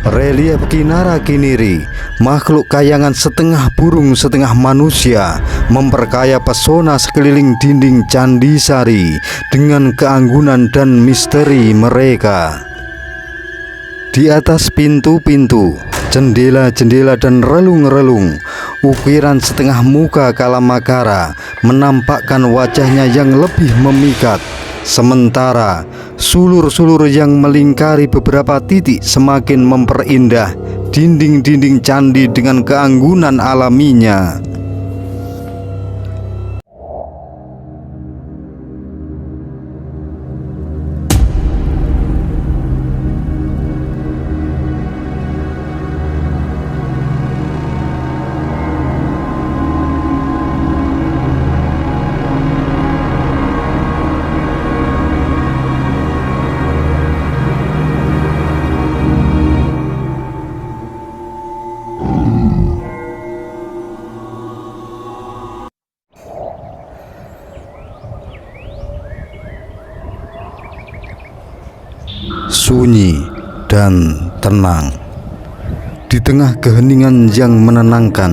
Relief Kinara Kiniri, makhluk kayangan setengah burung setengah manusia, memperkaya pesona sekeliling dinding Candi Sari dengan keanggunan dan misteri mereka. Di atas pintu-pintu, jendela-jendela dan relung-relung, ukiran setengah muka Kalamakara menampakkan wajahnya yang lebih memikat. Sementara sulur-sulur yang melingkari beberapa titik semakin memperindah dinding-dinding candi dengan keanggunan alaminya. Sunyi dan tenang. Di tengah keheningan yang menenangkan,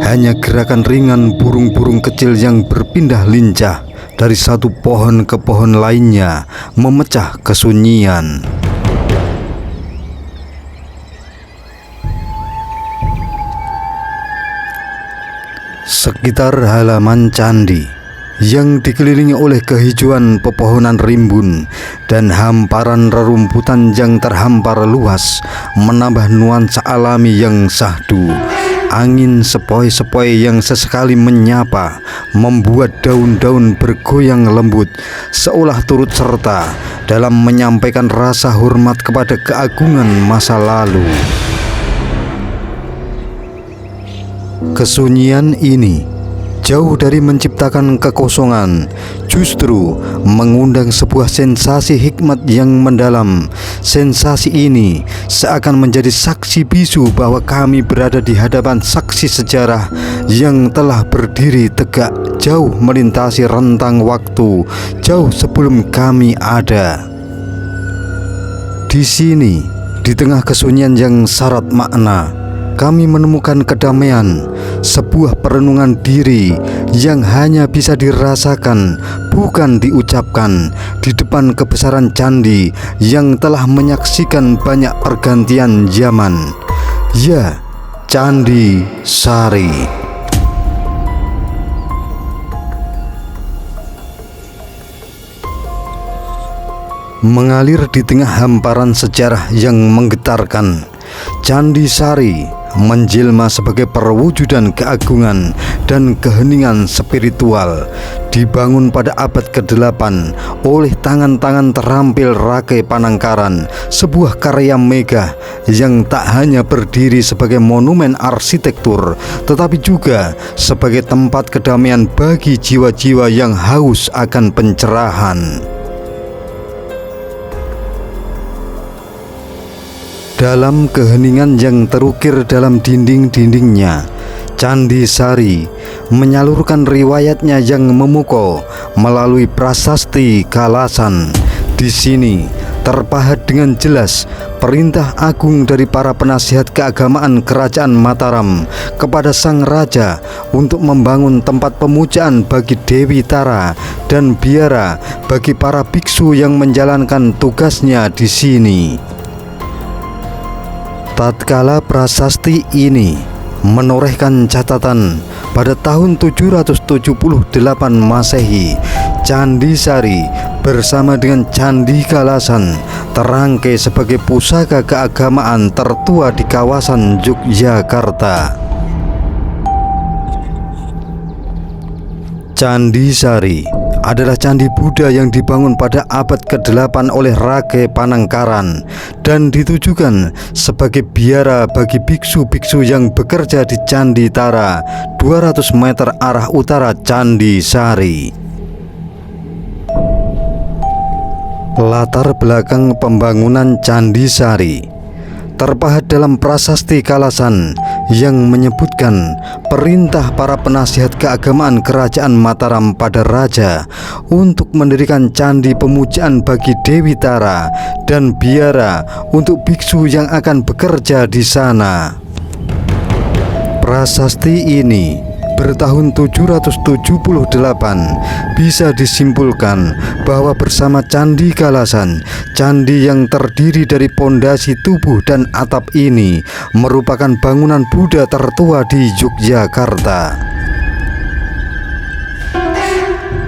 hanya gerakan ringan burung-burung kecil yang berpindah lincah dari satu pohon ke pohon lainnya memecah kesunyian. Sekitar halaman candi yang dikelilingi oleh kehijauan pepohonan rimbun dan hamparan rerumputan yang terhampar luas menambah nuansa alami yang syahdu. Angin sepoi-sepoi yang sesekali menyapa membuat daun-daun bergoyang lembut, seolah turut serta dalam menyampaikan rasa hormat kepada keagungan masa lalu. Kesunyian ini jauh dari menciptakan kekosongan, justru mengundang sebuah sensasi hikmat yang mendalam. Sensasi ini seakan menjadi saksi bisu bahwa kami berada di hadapan saksi sejarah yang telah berdiri tegak jauh melintasi rentang waktu, jauh sebelum kami ada. Di sini, di tengah kesunyian yang syarat makna, kami menemukan kedamaian, sebuah perenungan diri yang hanya bisa dirasakan, bukan diucapkan, di depan kebesaran candi yang telah menyaksikan banyak pergantian zaman. Ya, Candi Sari. Mengalir di tengah hamparan sejarah yang menggetarkan, Candi Sari menjelma sebagai perwujudan keagungan dan keheningan spiritual. Dibangun pada abad ke-8 oleh tangan-tangan terampil Rakai Panangkaran, sebuah karya megah yang tak hanya berdiri sebagai monumen arsitektur, tetapi juga sebagai tempat kedamaian bagi jiwa-jiwa yang haus akan pencerahan. Dalam keheningan yang terukir dalam dinding-dindingnya, Candi Sari menyalurkan riwayatnya yang memukau melalui prasasti Kalasan. Di sini terpahat dengan jelas perintah agung dari para penasihat keagamaan Kerajaan Mataram kepada Sang Raja untuk membangun tempat pemujaan bagi Dewi Tara dan biara bagi para biksu yang menjalankan tugasnya di sini. Tatkala prasasti ini menorehkan catatan pada tahun 778 Masehi, Candi Sari bersama dengan Candi Kalasan terangkai sebagai pusaka keagamaan tertua di kawasan Yogyakarta. Candi Sari adalah candi Buddha yang dibangun pada abad ke-8 oleh Rakai Panangkaran dan ditujukan sebagai biara bagi biksu-biksu yang bekerja di Candi Tara, 200 meter arah utara Candi Sari. Latar belakang pembangunan Candi Sari terpahat dalam prasasti Kalasan yang menyebutkan perintah para penasihat keagamaan Kerajaan Mataram pada raja untuk mendirikan candi pemujaan bagi Dewi Tara dan biara untuk biksu yang akan bekerja di sana. Prasasti ini bertahun 778 bisa disimpulkan bahwa bersama Candi Kalasan, candi yang terdiri dari pondasi tubuh dan atap ini merupakan bangunan Buddha tertua di Yogyakarta.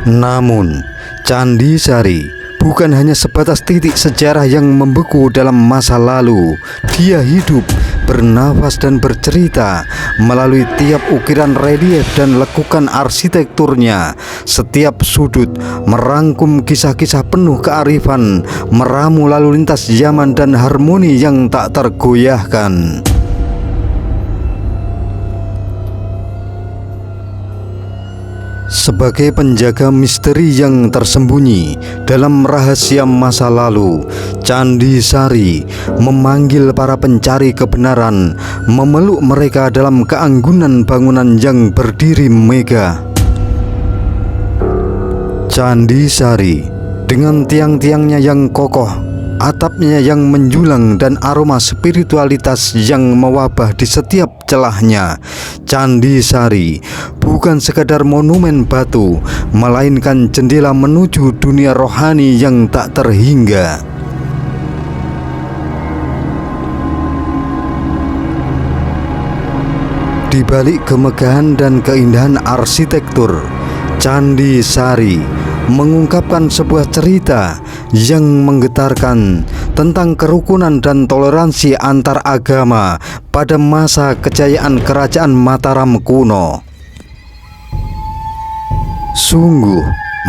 Namun, Candi Sari bukan hanya sebatas titik sejarah yang membeku dalam masa lalu. Dia hidup, bernafas dan bercerita melalui tiap ukiran relief dan lekukan arsitekturnya. Setiap sudut merangkum kisah-kisah penuh kearifan, meramu lalu lintas zaman dan harmoni yang tak tergoyahkan. Sebagai penjaga misteri yang tersembunyi dalam rahasia masa lalu, Candi Sari memanggil para pencari kebenaran, memeluk mereka dalam keanggunan bangunan yang berdiri megah. Candi Sari dengan tiang-tiangnya yang kokoh, atapnya yang menjulang dan aroma spiritualitas yang mewabah di setiap celahnya. Candi Sari bukan sekadar monumen batu, melainkan jendela menuju dunia rohani yang tak terhingga. Di balik kemegahan dan keindahan arsitektur, Candi Sari mengungkapkan sebuah cerita yang menggetarkan tentang kerukunan dan toleransi antar agama pada masa kejayaan Kerajaan Mataram kuno. Sungguh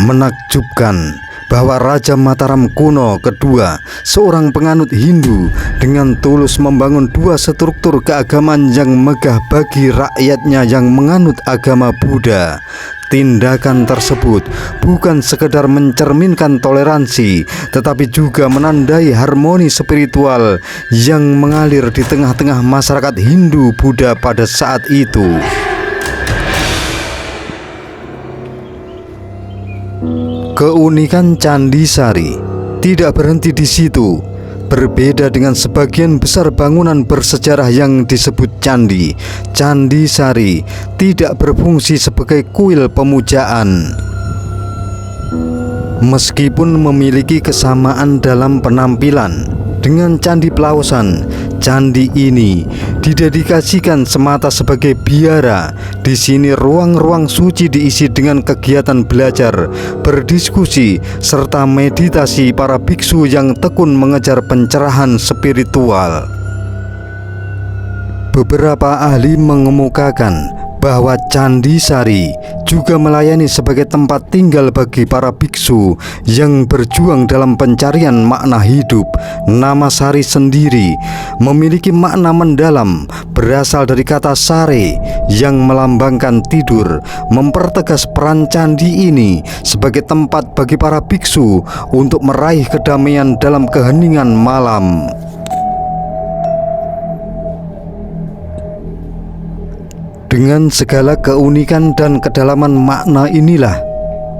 menakjubkan bahwa Raja Mataram kuno kedua, seorang penganut Hindu, dengan tulus membangun dua struktur keagamaan yang megah bagi rakyatnya yang menganut agama Buddha. Tindakan tersebut bukan sekedar mencerminkan toleransi, tetapi juga menandai harmoni spiritual yang mengalir di tengah-tengah masyarakat Hindu Buddha pada saat itu. Keunikan Candi Sari tidak berhenti di situ. Berbeda dengan sebagian besar bangunan bersejarah yang disebut candi, Candi Sari tidak berfungsi sebagai kuil pemujaan. Meskipun memiliki kesamaan dalam penampilan dengan Candi Pelausan, candi ini didedikasikan semata sebagai biara. Di sini ruang-ruang suci diisi dengan kegiatan belajar, berdiskusi, serta meditasi para biksu yang tekun mengejar pencerahan spiritual. Beberapa ahli mengemukakan bahwa Candi Sari juga melayani sebagai tempat tinggal bagi para biksu yang berjuang dalam pencarian makna hidup. Nama Sari sendiri memiliki makna mendalam, berasal dari kata sare yang melambangkan tidur, mempertegas peran candi ini sebagai tempat bagi para biksu untuk meraih kedamaian dalam keheningan malam. Dengan segala keunikan dan kedalaman makna inilah,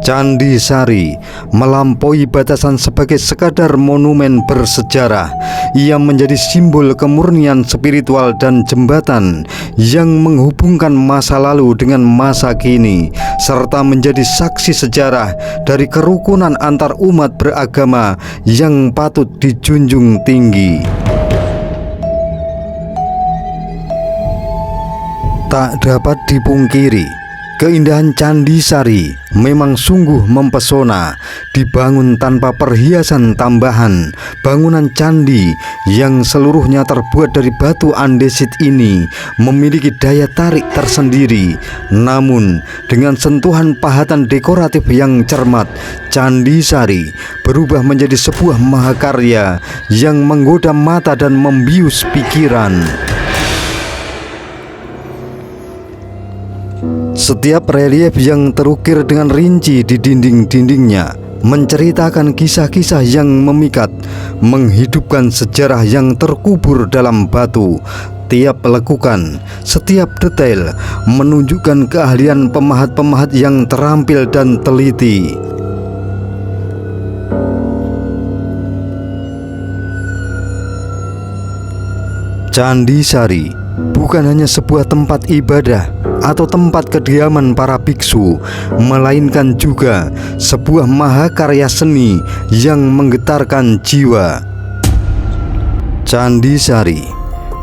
Candi Sari melampaui batasan sebagai sekadar monumen bersejarah. Ia menjadi simbol kemurnian spiritual dan jembatan yang menghubungkan masa lalu dengan masa kini, serta menjadi saksi sejarah dari kerukunan antar umat beragama yang patut dijunjung tinggi. Tak dapat dipungkiri, keindahan Candi Sari memang sungguh mempesona. Dibangun tanpa perhiasan tambahan, bangunan candi yang seluruhnya terbuat dari batu andesit ini memiliki daya tarik tersendiri. Namun, dengan sentuhan pahatan dekoratif yang cermat, Candi Sari berubah menjadi sebuah mahakarya yang menggoda mata dan membius pikiran. Setiap relief yang terukir dengan rinci di dinding-dindingnya menceritakan kisah-kisah yang memikat, menghidupkan sejarah yang terkubur dalam batu. Tiap lekukan, setiap detail menunjukkan keahlian pemahat-pemahat yang terampil dan teliti. Candhi Sari bukan hanya sebuah tempat ibadah atau tempat kediaman para biksu, melainkan juga sebuah mahakarya seni yang menggetarkan jiwa. Candhi Sari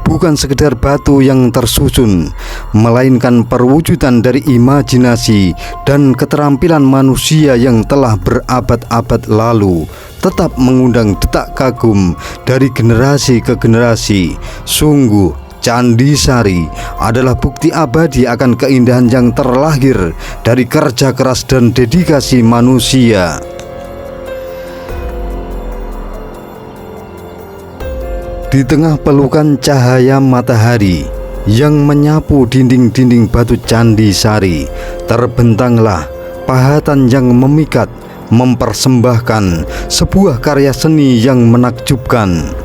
bukan sekedar batu yang tersusun, melainkan perwujudan dari imajinasi dan keterampilan manusia yang telah berabad-abad lalu, tetap mengundang detak kagum dari generasi ke generasi. Sungguh, Candhi Sari adalah bukti abadi akan keindahan yang terlahir dari kerja keras dan dedikasi manusia. Di tengah pelukan cahaya matahari yang menyapu dinding-dinding batu Candhi Sari, terbentanglah pahatan yang memikat, mempersembahkan sebuah karya seni yang menakjubkan.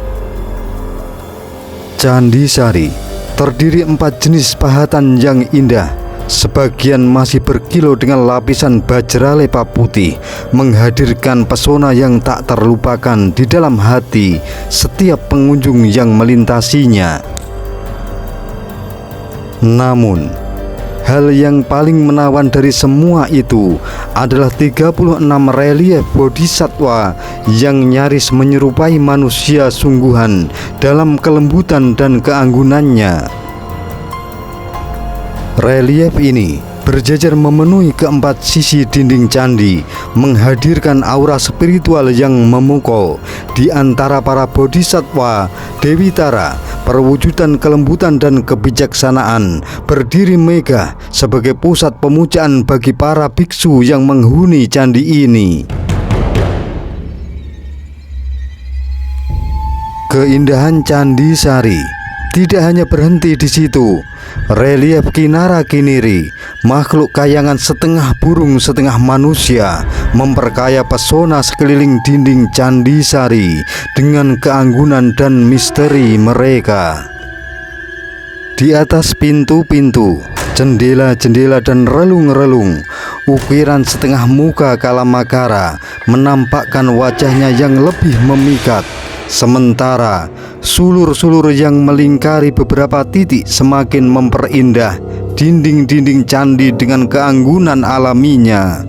Candhi Sari terdiri 4 jenis pahatan yang indah. Sebagian masih berkilau dengan lapisan bajra lepa putih, menghadirkan pesona yang tak terlupakan di dalam hati setiap pengunjung yang melintasinya. Namun, hal yang paling menawan dari semua itu adalah 36 relief bodhisattva yang nyaris menyerupai manusia sungguhan dalam kelembutan dan keanggunannya. Relief ini berjajar memenuhi keempat sisi dinding candi, menghadirkan aura spiritual yang memukau. Di antara para bodhisattva Dewi Tara, perwujudan kelembutan dan kebijaksanaan, berdiri megah sebagai pusat pemujaan bagi para biksu yang menghuni candi ini. Keindahan Candhi Sari tidak hanya berhenti di situ. Relief Kinara Kiniri, makhluk kayangan setengah burung setengah manusia, memperkaya pesona sekeliling dinding Candhi Sari dengan keanggunan dan misteri mereka. Di atas pintu-pintu, jendela-jendela dan relung-relung, ukiran setengah muka Kalamakara menampakkan wajahnya yang lebih memikat. Sementara sulur-sulur yang melingkari beberapa titik semakin memperindah dinding-dinding candi dengan keanggunan alaminya.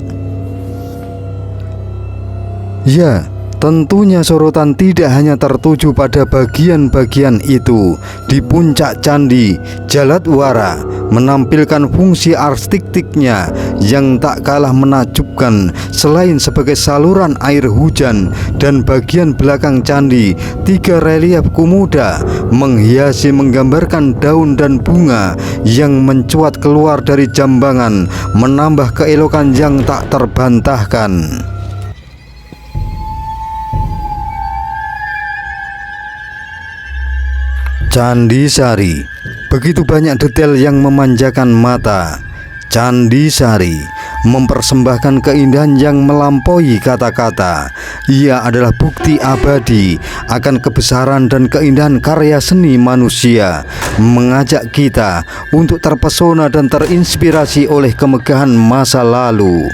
Ya, tentunya sorotan tidak hanya tertuju pada bagian-bagian itu. Di puncak candi, Jaladwara menampilkan fungsi arsitekturnya yang tak kalah menakjubkan. Selain sebagai saluran air hujan dan bagian belakang candi, 3 relief Kumuda menghiasi menggambarkan daun dan bunga yang mencuat keluar dari jambangan, menambah keelokan yang tak terbantahkan. Candhi Sari, begitu banyak detail yang memanjakan mata. Candhi Sari mempersembahkan keindahan yang melampaui kata-kata. Ia adalah bukti abadi akan kebesaran dan keindahan karya seni manusia, mengajak kita untuk terpesona dan terinspirasi oleh kemegahan masa lalu.